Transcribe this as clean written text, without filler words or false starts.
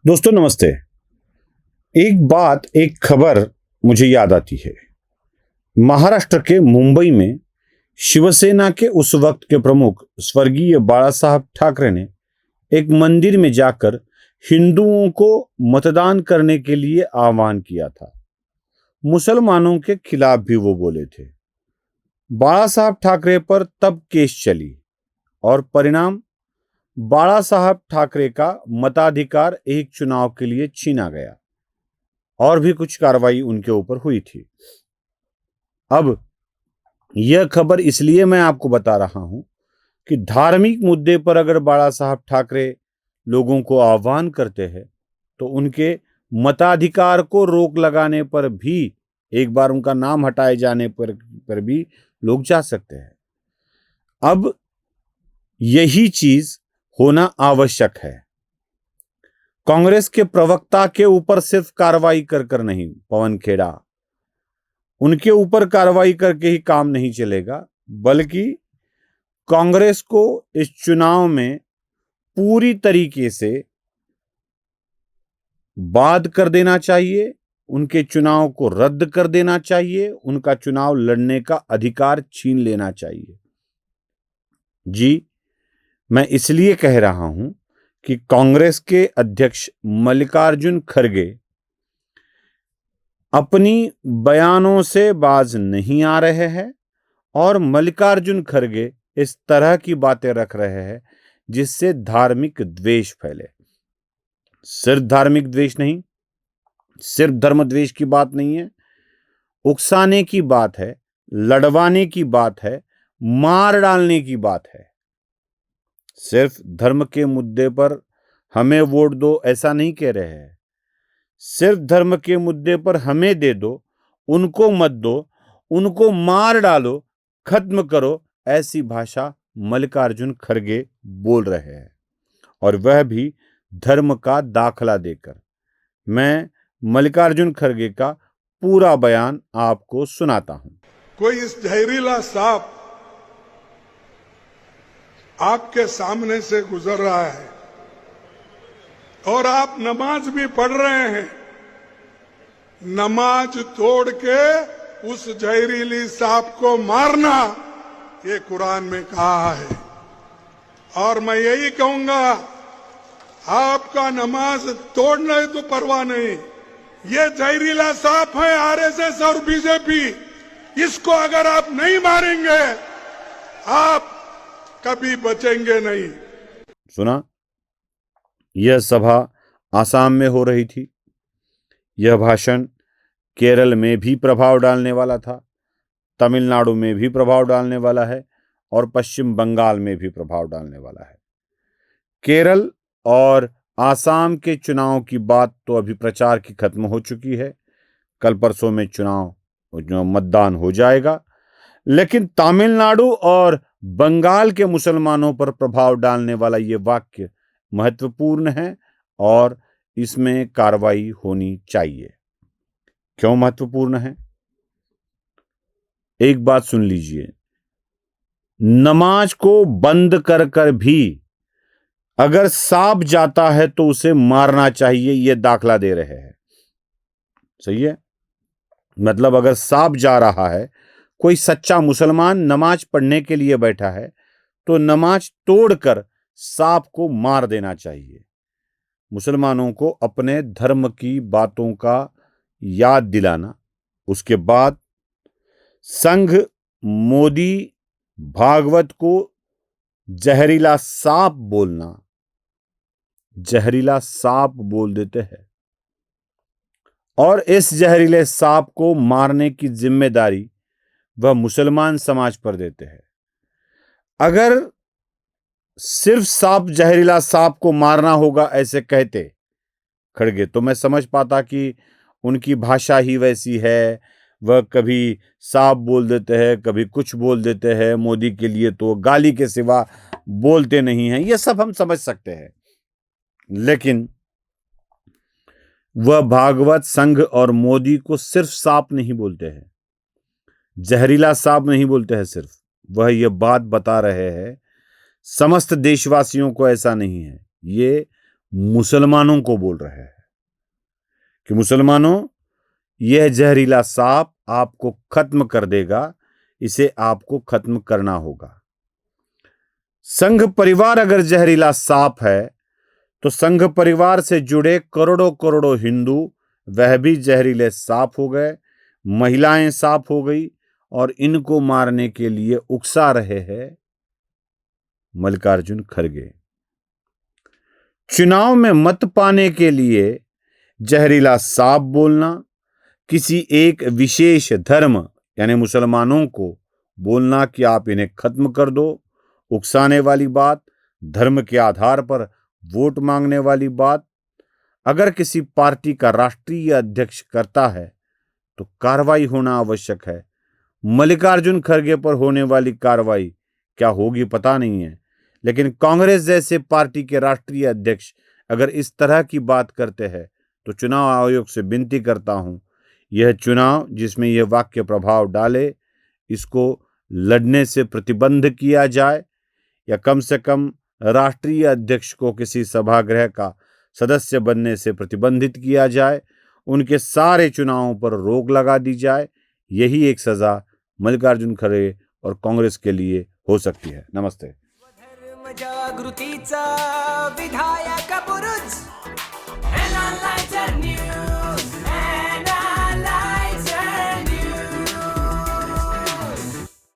दोस्तों नमस्ते। एक खबर मुझे याद आती है। महाराष्ट्र के मुंबई में शिवसेना के उस वक्त के प्रमुख स्वर्गीय बाला साहब ठाकरे ने एक मंदिर में जाकर हिंदुओं को मतदान करने के लिए आह्वान किया था। मुसलमानों के खिलाफ भी वो बोले थे। बाला साहब ठाकरे पर तब केस चली और परिणाम बाला साहब ठाकरे का मताधिकार एक चुनाव के लिए छीना गया और भी कुछ कार्रवाई उनके ऊपर हुई थी। अब यह खबर इसलिए मैं आपको बता रहा हूं कि धार्मिक मुद्दे पर अगर बाला साहब ठाकरे लोगों को आह्वान करते हैं तो उनके मताधिकार को रोक लगाने पर भी, एक बार उनका नाम हटाए जाने पर भी लोग जा सकते हैं। अब यही चीज होना आवश्यक है। कांग्रेस के प्रवक्ता के ऊपर सिर्फ कार्रवाई कर नहीं, पवन खेड़ा, उनके ऊपर कार्रवाई करके ही काम नहीं चलेगा, बल्कि कांग्रेस को इस चुनाव में पूरी तरीके से बाद कर देना चाहिए, उनके चुनाव को रद्द कर देना चाहिए, उनका चुनाव लड़ने का अधिकार छीन लेना चाहिए। जी, मैं इसलिए कह रहा हूं कि कांग्रेस के अध्यक्ष मल्लिकार्जुन खड़गे अपनी बयानों से बाज नहीं आ रहे हैं और मल्लिकार्जुन खड़गे इस तरह की बातें रख रहे हैं जिससे धार्मिक द्वेष फैले। सिर्फ धार्मिक द्वेष नहीं, सिर्फ धर्म द्वेष की बात नहीं है, उकसाने की बात है, लड़वाने की बात है, मार डालने की बात है। सिर्फ धर्म के मुद्दे पर हमें वोट दो ऐसा नहीं कह रहे हैं। सिर्फ धर्म के मुद्दे पर हमें दे दो, उनको मत दो, उनको मार डालो, खत्म करो, ऐसी भाषा मल्लिकार्जुन खड़गे बोल रहे हैं और वह भी धर्म का दाखला देकर। मैं मल्लिकार्जुन खड़गे का पूरा बयान आपको सुनाता हूं। कोई इस जहरीला सांप आपके सामने से गुजर रहा है और आप नमाज भी पढ़ रहे हैं। नमाज तोड़ के उस जहरीली सांप को मारना, ये कुरान में कहा है। और मैं यही कहूंगा, आपका नमाज तोड़ना तो परवाह नहीं, ये जहरीला सांप है आरएसएस और बीजेपी, इसको अगर आप नहीं मारेंगे आप कभी बचेंगे नहीं। सुना, यह सभा आसाम में हो रही थी। यह भाषण केरल में भी प्रभाव डालने वाला था, तमिलनाडु में भी प्रभाव डालने वाला है और पश्चिम बंगाल में भी प्रभाव डालने वाला है। केरल और आसाम के चुनाव की बात तो अभी प्रचार की खत्म हो चुकी है, कल परसों में मतदान हो जाएगा, लेकिन तमिलनाडु और बंगाल के मुसलमानों पर प्रभाव डालने वाला यह वाक्य महत्वपूर्ण है और इसमें कार्रवाई होनी चाहिए। क्यों महत्वपूर्ण है? एक बात सुन लीजिए, नमाज को बंद कर भी अगर सांप जाता है तो उसे मारना चाहिए, यह दाखला दे रहे हैं। सही है? मतलब अगर सांप जा रहा है, कोई सच्चा मुसलमान नमाज पढ़ने के लिए बैठा है तो नमाज तोड़कर सांप को मार देना चाहिए। मुसलमानों को अपने धर्म की बातों का याद दिलाना, उसके बाद संघ मोदी भागवत को जहरीला सांप बोलना, जहरीला सांप बोल देते हैं और इस जहरीले सांप को मारने की जिम्मेदारी वह मुसलमान समाज पर देते हैं। अगर सिर्फ सांप, जहरीला सांप को मारना होगा ऐसे कहते खड़गे तो मैं समझ पाता कि उनकी भाषा ही वैसी है, वह कभी सांप बोल देते हैं, कभी कुछ बोल देते हैं, मोदी के लिए तो गाली के सिवा बोलते नहीं हैं, यह सब हम समझ सकते हैं। लेकिन वह भागवत, संघ और मोदी को सिर्फ सांप नहीं बोलते हैं, जहरीला सांप नहीं बोलते हैं सिर्फ, वह यह बात बता रहे हैं समस्त देशवासियों को ऐसा नहीं है, ये मुसलमानों को बोल रहे हैं कि मुसलमानों, यह जहरीला सांप आपको खत्म कर देगा, इसे आपको खत्म करना होगा। संघ परिवार अगर जहरीला सांप है तो संघ परिवार से जुड़े करोड़ों करोड़ों हिंदू वह भी जहरीले सांप हो गए, महिलाएं सांप हो गई और इनको मारने के लिए उकसा रहे हैं मल्लिकार्जुन खड़गे। चुनाव में मत पाने के लिए जहरीला सांप बोलना, किसी एक विशेष धर्म यानी मुसलमानों को बोलना कि आप इन्हें खत्म कर दो, उकसाने वाली बात, धर्म के आधार पर वोट मांगने वाली बात, अगर किसी पार्टी का राष्ट्रीय अध्यक्ष करता है तो कार्रवाई होना आवश्यक है। मल्लिकार्जुन खड़गे पर होने वाली कार्रवाई क्या होगी पता नहीं है, लेकिन कांग्रेस जैसे पार्टी के राष्ट्रीय अध्यक्ष अगर इस तरह की बात करते हैं तो चुनाव आयोग से विनती करता हूं, यह चुनाव जिसमें यह वाक्य प्रभाव डाले, इसको लड़ने से प्रतिबंध किया जाए या कम से कम राष्ट्रीय अध्यक्ष को किसी सभागृह का सदस्य बनने से प्रतिबंधित किया जाए, उनके सारे चुनावों पर रोक लगा दी जाए। यही एक सजा मल्लिकार्जुन खड़गे और कांग्रेस के लिए हो सकती है। नमस्ते। धर्म जागृतीचा विधायक बुरुज, NLighter News.